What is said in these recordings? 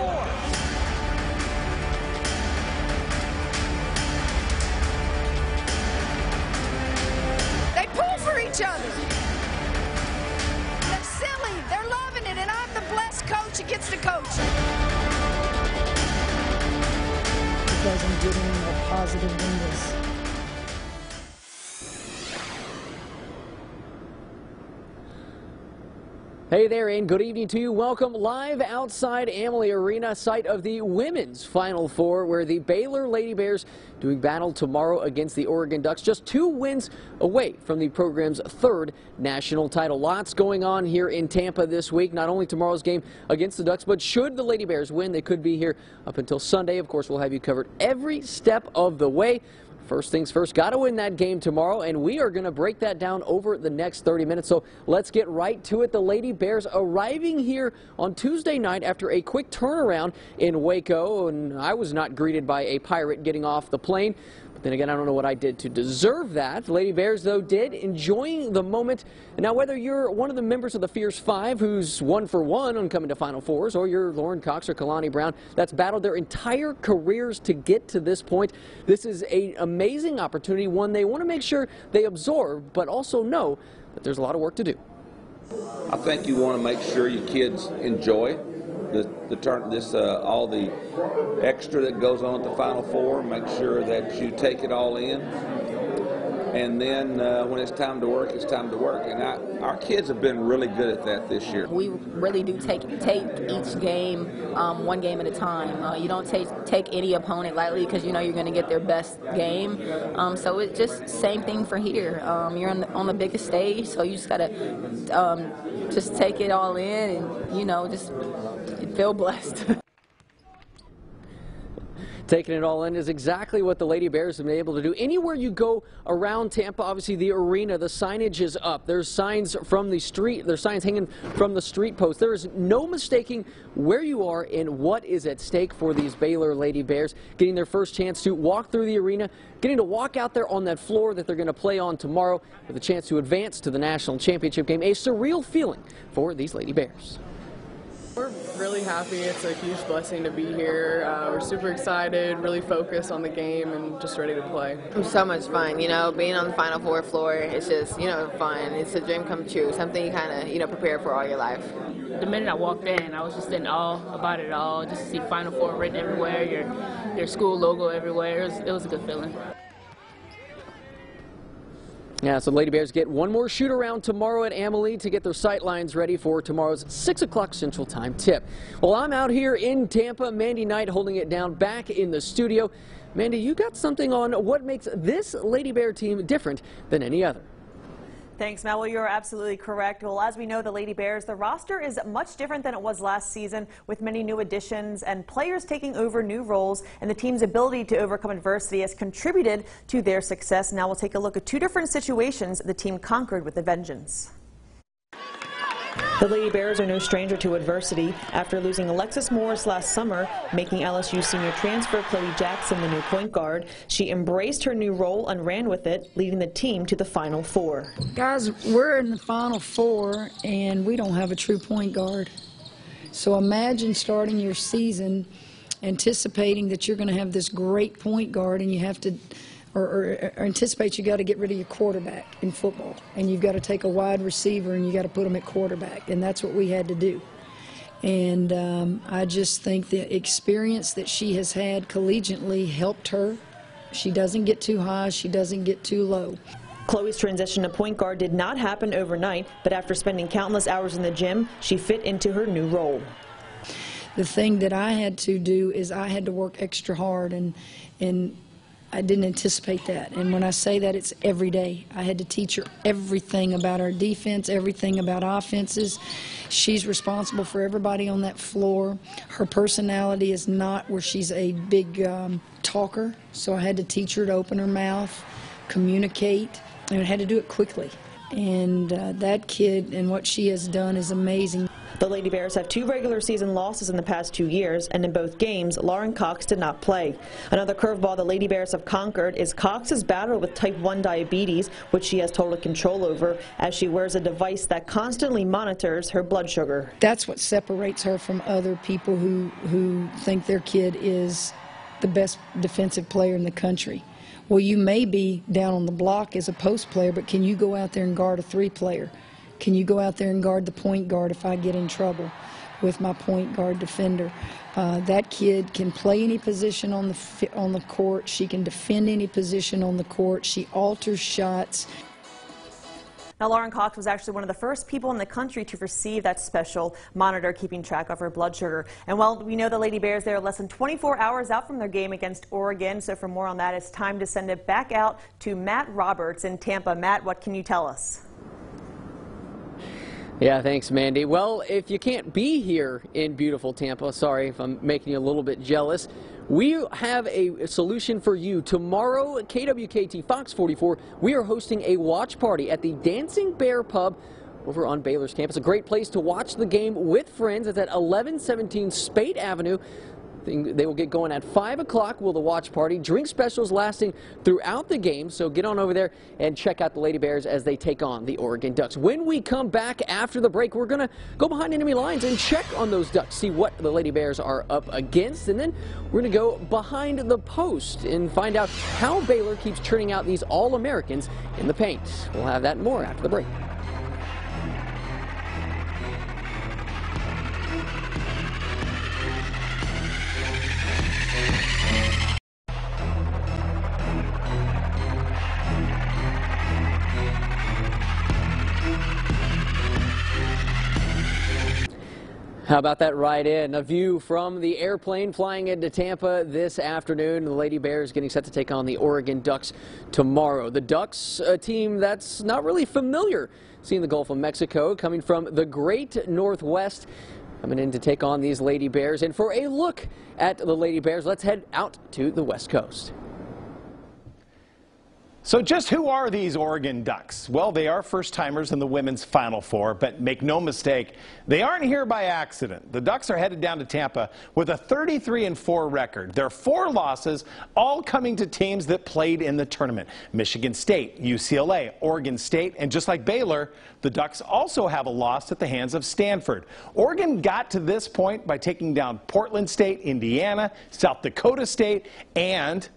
Four. They pull for each other. They're silly. They're loving it, and I'm the blessed coach that gets to coach. Because I'm getting more positive than this. Hey there, and good evening to you. Welcome live outside Amalie Arena, site of the women's Final Four, where the Baylor Lady Bears doing battle tomorrow against the Oregon Ducks, just 2 wins away from the program's 3rd national title. Lots going on here in Tampa this week. Not only tomorrow's game against the Ducks, but should the Lady Bears win, they could be here up until Sunday. Of course, we'll have you covered every step of the way. First things first, got to win that game tomorrow, and we are going to break that down over the next 30 minutes. So let's get right to it. The Lady Bears arriving here on Tuesday night after a quick turnaround in Waco, and I was not greeted by a pirate getting off the plane. But then again, I don't know what I did to deserve that. The Lady Bears, though, did, enjoying the moment. And now, whether you're one of the members of the Fierce Five who's 1 for 1 on coming to Final Fours, or you're Lauren Cox or Kalani Brown that's battled their entire careers to get to this point, this is an amazing opportunity, one they want to make sure they absorb, but also know that there's a lot of work to do. I think you want to make sure your kids enjoy all the extra that goes on at the Final Four. Make sure that you take it all in, and then when it's time to work, it's time to work. And our kids have been really good at that this year. We really do take each game one game at a time. You don't take any opponent lightly, because you know you're going to get their best game. So it's just same thing for here. You're on the biggest stage, so you just got to just take it all in, and you know, just feel blessed. Taking it all in is exactly what the Lady Bears have been able to do. Anywhere you go around Tampa, obviously the arena, the signage is up. There's signs from the street, there's signs hanging from the street posts. There is no mistaking where you are and what is at stake for these Baylor Lady Bears, getting their first chance to walk through the arena, getting to walk out there on that floor that they're going to play on tomorrow with a chance to advance to the national championship game. A surreal feeling for these Lady Bears. We're really happy. It's a huge blessing to be here. We're super excited, really focused on the game, and just ready to play. It's so much fun, you know, being on the Final Four floor. It's just, you know, fun. It's a dream come true, something you kind of, you know, prepare for all your life. The minute I walked in, I was just in awe about it all. Just to see Final Four written everywhere, your school logo everywhere. It was a good feeling. Yeah, so Lady Bears get one more shoot around tomorrow at Amalie to get their sight lines ready for tomorrow's 6 o'clock Central Time tip. Well, I'm out here in Tampa. Mandy Knight holding it down back in the studio. Mandy, you got something on what makes this Lady Bear team different than any other. Thanks, Mel. Well, you're absolutely correct. Well, as we know, the Lady Bears, the roster is much different than it was last season, with many new additions and players taking over new roles, and the team's ability to overcome adversity has contributed to their success. Now we'll take a look at 2 different situations the team conquered with a vengeance. The Lady Bears are no stranger to adversity. After losing Alexis Morris last summer, making LSU senior transfer Chloe Jackson the new point guard, she embraced her new role and ran with it, leading the team to the Final Four. Guys, we're in the Final Four, and we don't have a true point guard. So imagine starting your season anticipating that you're going to have this great point guard, and you have to or anticipate you got to get rid of your quarterback in football, and you've got to take a wide receiver and you got to put them at quarterback, and that's what we had to do. And I just think the experience that she has had collegiately helped her. She doesn't get too high, she doesn't get too low. Chloe's transition to point guard did not happen overnight, but after spending countless hours in the gym, she fit into her new role. The thing that I had to do is I had to work extra hard, and I didn't anticipate that. And when I say that, it's every day. I had to teach her everything about our defense, everything about offenses. She's responsible for everybody on that floor. Her personality is not where she's a big talker, so I had to teach her to open her mouth, communicate, and I had to do it quickly. And that kid and what she has done is amazing. The Lady Bears have 2 regular season losses in the past 2 years, and in both games, Lauren Cox did not play. Another curveball the Lady Bears have conquered is Cox's battle with type 1 diabetes, which she has total control over, as she wears a device that constantly monitors her blood sugar. That's what separates her from other people who think their kid is the best defensive player in the country. Well, you may be down on the block as a post player, but can you go out there and guard a 3 player? Can you go out there and guard the point guard if I get in trouble with my point guard defender? That kid can play any position on the court. She can defend any position on the court. She alters shots. Now, Lauren Cox was actually one of the first people in the country to receive that special monitor keeping track of her blood sugar. And while we know the Lady Bears, they are less than 24 hours out from their game against Oregon. So for more on that, it's time to send it back out to Matt Roberts in Tampa. Matt, what can you tell us? Yeah, thanks, Mandy. Well, if you can't be here in beautiful Tampa, sorry if I'm making you a little bit jealous, we have a solution for you. Tomorrow, KWKT Fox 44, we are hosting a watch party at the Dancing Bear Pub over on Baylor's campus. A great place to watch the game with friends. It's at 1117 Spate Avenue. They will get going at 5 o'clock. Will the watch party. Drink specials lasting throughout the game. So get on over there and check out the Lady Bears as they take on the Oregon Ducks. When we come back after the break, we're going to go behind enemy lines and check on those Ducks, see what the Lady Bears are up against. And then we're going to go behind the post and find out how Baylor keeps churning out these All-Americans in the paint. We'll have that and more after the break. How about that ride in? A view from the airplane flying into Tampa this afternoon. The Lady Bears getting set to take on the Oregon Ducks tomorrow. The Ducks, a team that's not really familiar seeing the Gulf of Mexico, coming from the great Northwest, coming in to take on these Lady Bears. And for a look at the Lady Bears, let's head out to the West Coast. So just who are these Oregon Ducks? Well, they are first-timers in the women's Final Four, but make no mistake, they aren't here by accident. The Ducks are headed down to Tampa with a 33-4 record. Their 4 losses all coming to teams that played in the tournament. Michigan State, UCLA, Oregon State, and just like Baylor, the Ducks also have a loss at the hands of Stanford. Oregon got to this point by taking down Portland State, Indiana, South Dakota State, and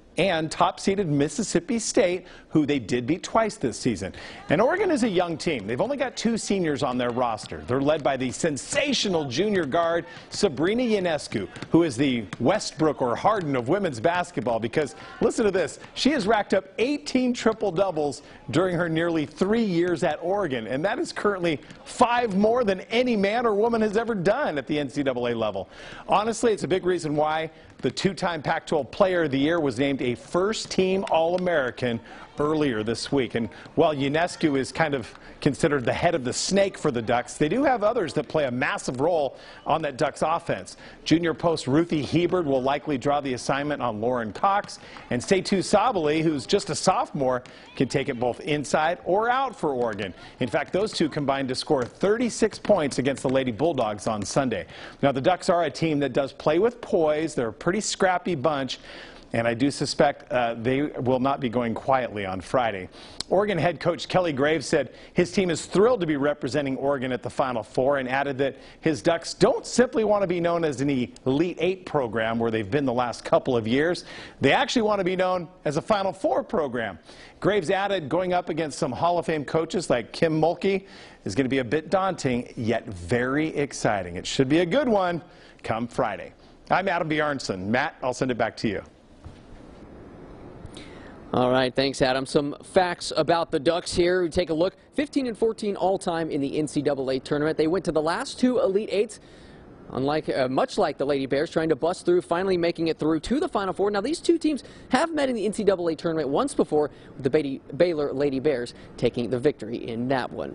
top-seeded Mississippi State, who they did beat twice this season. And Oregon is a young team. They've only got 2 seniors on their roster. They're led by the sensational junior guard, Sabrina Ionescu, who is the Westbrook or Harden of women's basketball, because, listen to this, she has racked up 18 triple-doubles during her nearly 3 years at Oregon, and that is currently 5 more than any man or woman has ever done at the NCAA level. Honestly, it's a big reason why the 2-time Pac-12 Player of the Year was named a first-team All-American earlier this week. And while Ionescu is kind of considered the head of the snake for the Ducks, they do have others that play a massive role on that Ducks offense. Junior post Ruthie Hebert will likely draw the assignment on Lauren Cox, and Seitu Sabali, who's just a sophomore, can take it both inside or out for Oregon. In fact, those two combined to score 36 points against the Lady Bulldogs on Sunday. Now, the Ducks are a team that does play with poise. They're a pretty scrappy bunch, and I do suspect they will not be going quietly on Friday. Oregon head coach Kelly Graves said his team is thrilled to be representing Oregon at the Final Four, and added that his Ducks don't simply want to be known as an Elite 8 program where they've been the last couple of years. They actually want to be known as a Final Four program. Graves added going up against some Hall of Fame coaches like Kim Mulkey is going to be a bit daunting, yet very exciting. It should be a good one come Friday. I'm Adam Bjarnson. Matt, I'll send it back to you. All right, thanks, Adam. Some facts about the Ducks here. We take a look. 15-14 all-time in the NCAA tournament. They went to the last 2 Elite Eights, much like the Lady Bears, trying to bust through, finally making it through to the Final Four. Now, these 2 teams have met in the NCAA tournament once before, with the Baylor Lady Bears taking the victory in that one.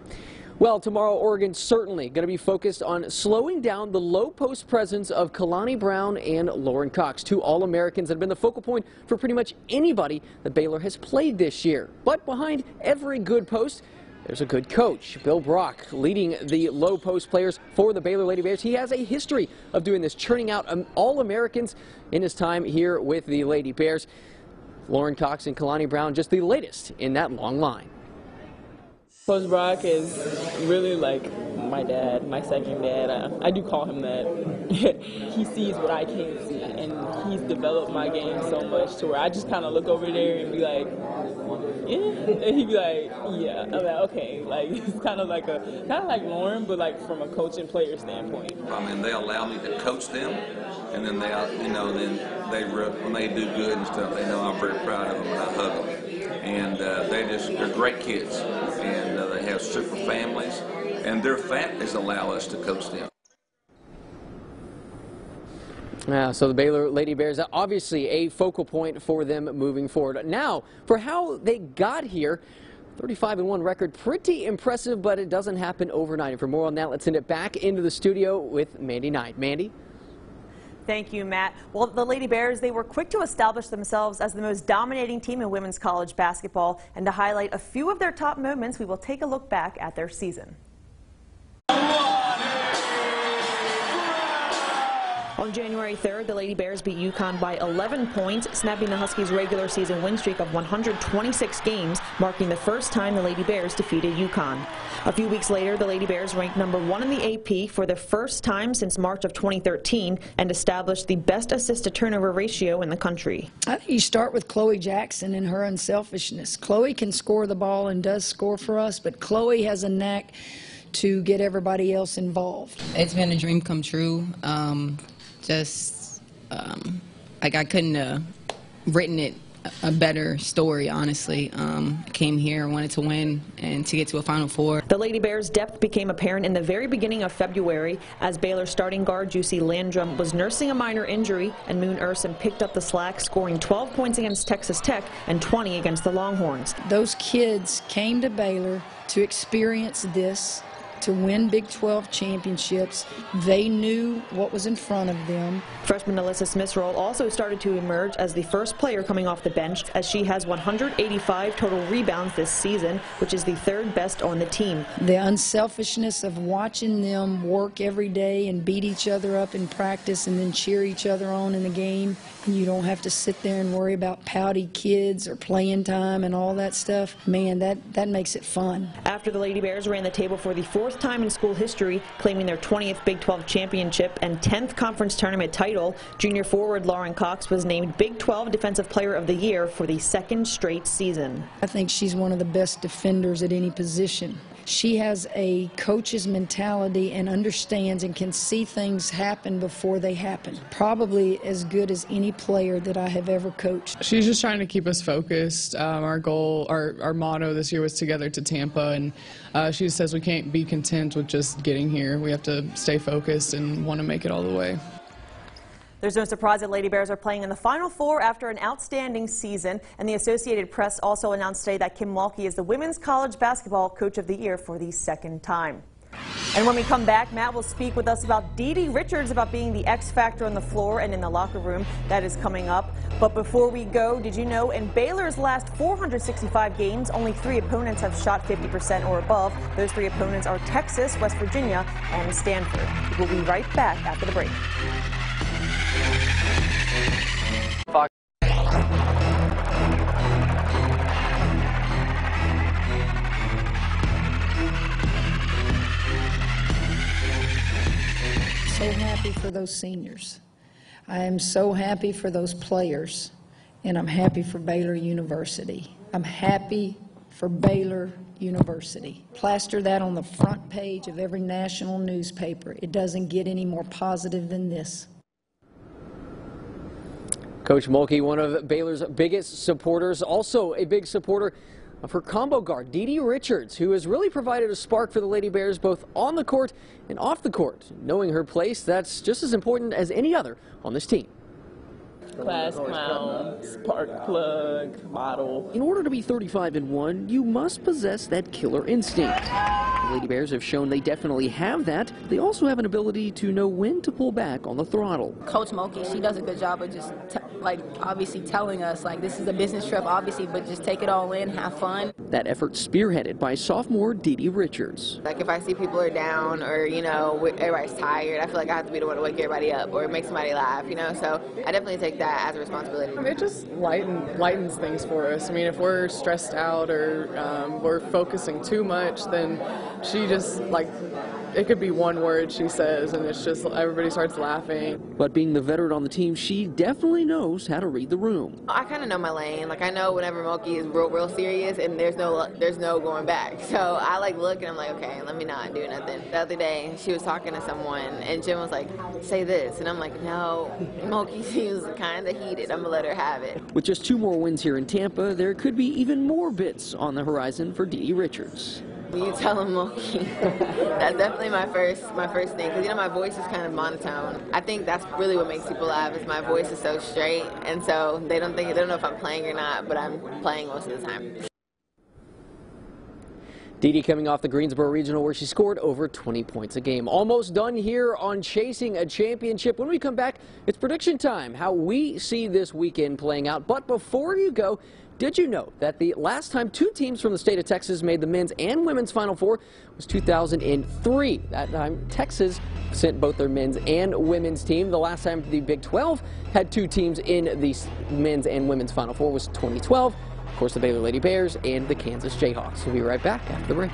Well, tomorrow, Oregon's certainly going to be focused on slowing down the low post presence of Kalani Brown and Lauren Cox, 2 All-Americans that have been the focal point for pretty much anybody that Baylor has played this year. But behind every good post, There's a good coach, Bill Brock, leading the low post players for the Baylor Lady Bears. He has a history of doing this, churning out All-Americans in his time here with the Lady Bears. Lauren Cox and Kalani Brown, just the latest in that long line. Coach Brock is really like my dad, my second dad. I do call him that. He sees what I can't see, and he's developed my game so much to where I just kind of look over there and be like, yeah, and he'd be like, yeah. I'm like, okay, like it's kind of like Lauren, but like from a coach and player standpoint. I mean, they allow me to coach them, and then when they do good and stuff, they know I'm very proud of them and I hug them. And they're great kids, and they have super families, and their families allow us to coach them. Yeah, so the Baylor Lady Bears, obviously a focal point for them moving forward. Now, for how they got here, 35-1 record, pretty impressive, but it doesn't happen overnight. And for more on that, let's send it back into the studio with Mandy Knight. Mandy? Thank you, Matt. Well, the Lady Bears, they were quick to establish themselves as the most dominating team in women's college basketball. And to highlight a few of their top moments, we will take a look back at their season. On January 3rd, the Lady Bears beat UConn by 11 points, snapping the Huskies' regular season win streak of 126 games, marking the first time the Lady Bears defeated UConn. A few weeks later, the Lady Bears ranked #1 in the AP for the first time since March of 2013 and established the best assist-to-turnover ratio in the country. I think you start with Chloe Jackson and her unselfishness. Chloe can score the ball and does score for us, but Chloe has a knack to get everybody else involved. It's been a dream come true. Like I couldn't have written it a better story, honestly. I came here, wanted to win, and to get to a Final Four. The Lady Bears' depth became apparent in the very beginning of February as Baylor starting guard Juicy Landrum was nursing a minor injury, and Moon Urson picked up the slack, scoring 12 points against Texas Tech and 20 against the Longhorns. Those kids came to Baylor to experience this, to win Big 12 championships. They knew what was in front of them. Freshman Alyssa Smith's role also started to emerge as the first player coming off the bench, as she has 185 total rebounds this season, which is the third best on the team. The unselfishness of watching them work every day and beat each other up in practice and then cheer each other on in the game. And you don't have to sit there and worry about pouty kids or playing time and all that stuff. Man, that makes it fun. After the Lady Bears ran the table for the fourth time in school history, claiming their 20th Big 12 championship and 10th conference tournament title, junior forward Lauren Cox was named Big 12 Defensive Player of the Year for the second straight season. I think she's one of the best defenders at any position. She has a coach's mentality and understands and can see things happen before they happen. Probably as good as any player that I have ever coached. She's just trying to keep us focused. Our goal, our motto this year was Together to Tampa, and she says we can't be content with just getting here. We have to stay focused and want to make it all the way. There's no surprise that Lady Bears are playing in the Final Four after an outstanding season, and the Associated Press also announced today that Kim Mulkey is the Women's College Basketball Coach of the Year for the second time. And when we come back, Matt will speak with us about Dee Richards, about being the X factor on the floor and in the locker room. That is coming up. But before we go, did you know in Baylor's last 465 games, only 3 opponents have shot 50% or above. Those 3 opponents are Texas, West Virginia, and Stanford. We'll be right back after the break. So happy for those seniors. I am so happy for those players, and I'm happy for Baylor University. I'm happy for Baylor University. Plaster that on the front page of every national newspaper. It doesn't get any more positive than this. Coach Mulkey, one of Baylor's biggest supporters, also a big supporter of her combo guard, Dee Richards, who has really provided a spark for the Lady Bears both on the court and off the court. Knowing her place, that's just as important as any other on this team. Class clown, spark plug, model. In order to be 35-1, you must possess that killer instinct. The Lady Bears have shown they definitely have that. They also have an ability to know when to pull back on the throttle. Coach Mulkey, she does a good job of just obviously telling us this is a business trip, obviously, but just take it all in, have fun. That effort spearheaded by sophomore Dee Richards. If I see people are down or, everybody's tired, I feel like I have to be the one to wake everybody up or make somebody laugh, so I definitely take that as a responsibility. It just lightens things for us. I mean, if we're stressed out or we're focusing too much, then she just, it could be one word she says and it's just everybody starts laughing. But being the veteran on the team, she definitely knows how to read the room. I kind of know my lane. I know whenever Mulkey is real serious and there's no going back. So I look and I'm like, okay, let me not do nothing. The other day she was talking to someone and Jim was like, say this, and I'm like, no, Mulkey seems kind of heated. I'm gonna let her have it. With just 2 more wins here in Tampa, there could be even more bits on the horizon for Dee Richards. You tell him, Mulkey. That's definitely my first thing, because my voice is kind of monotone. I think that's really what makes people laugh, is my voice is so straight, and so they don't know if I'm playing or not, but I'm playing most of the time. Dee coming off the Greensboro Regional, where she scored over 20 points a game. Almost done here on Chasing a Championship. When we come back, it's prediction time, how we see this weekend playing out. But before you go, did you know that the last time 2 teams from the state of Texas made the men's and women's Final Four was 2003? That time, Texas sent both their men's and women's team. The last time the Big 12 had 2 teams in the men's and women's Final Four was 2012. Of course, the Baylor Lady Bears and the Kansas Jayhawks. We'll be right back after the break.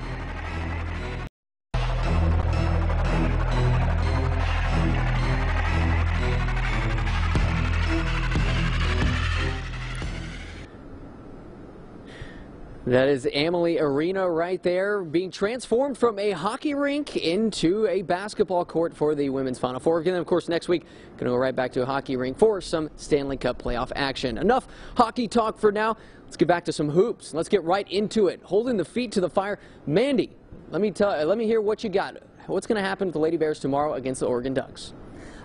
That is Amalie Arena right there, being transformed from a hockey rink into a basketball court for the women's Final Four. And then, of course, next week, going to go right back to a hockey rink for some Stanley Cup playoff action. Enough hockey talk for now. Let's get back to some hoops. Let's get right into it. Holding the feet to the fire. Mandy, let me hear what you got. What's going to happen with the Lady Bears tomorrow against the Oregon Ducks?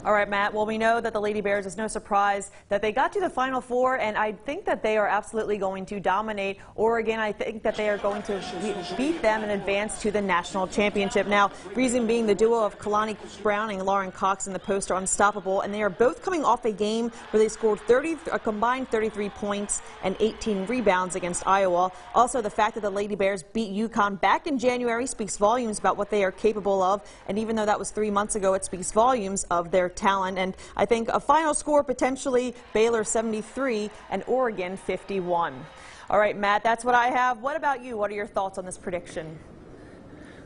All right, Matt. Well, we know that the Lady Bears, is no surprise that they got to the Final Four, and I think that they are absolutely going to dominate Oregon. I think that they are going to beat them and advance to the national championship. Now, reason being, the duo of Kalani Brown and Lauren Cox in the post are unstoppable, and they are both coming off a game where they scored a combined 33 points and 18 rebounds against Iowa. Also, the fact that the Lady Bears beat UConn back in January speaks volumes about what they are capable of, and even though that was 3 months ago, it speaks volumes of their talent. And I think a final score, potentially Baylor 73 and Oregon 51. All right, Matt, that's what I have. What about you? What are your thoughts on this prediction?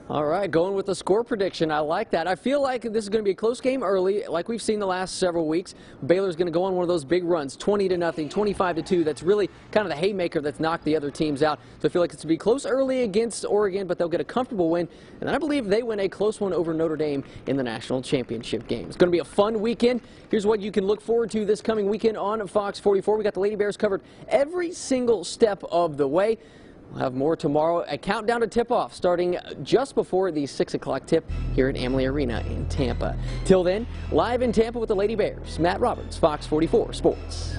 All right, going with the score prediction. I like that. I feel like this is going to be a close game early, like we've seen the last several weeks. Baylor's going to go on one of those big runs, 20-0, 25-2. That's really kind of the haymaker that's knocked the other teams out. So I feel like it's to be close early against Oregon, but they'll get a comfortable win. And I believe they win a close one over Notre Dame in the national championship game. It's going to be a fun weekend. Here's what you can look forward to this coming weekend on Fox 44. We got the Lady Bears covered every single step of the way. We'll have more tomorrow. A countdown to tip-off starting just before the 6 o'clock tip here at Amalie Arena in Tampa. Till then, live in Tampa with the Lady Bears, Matt Roberts, Fox 44 Sports.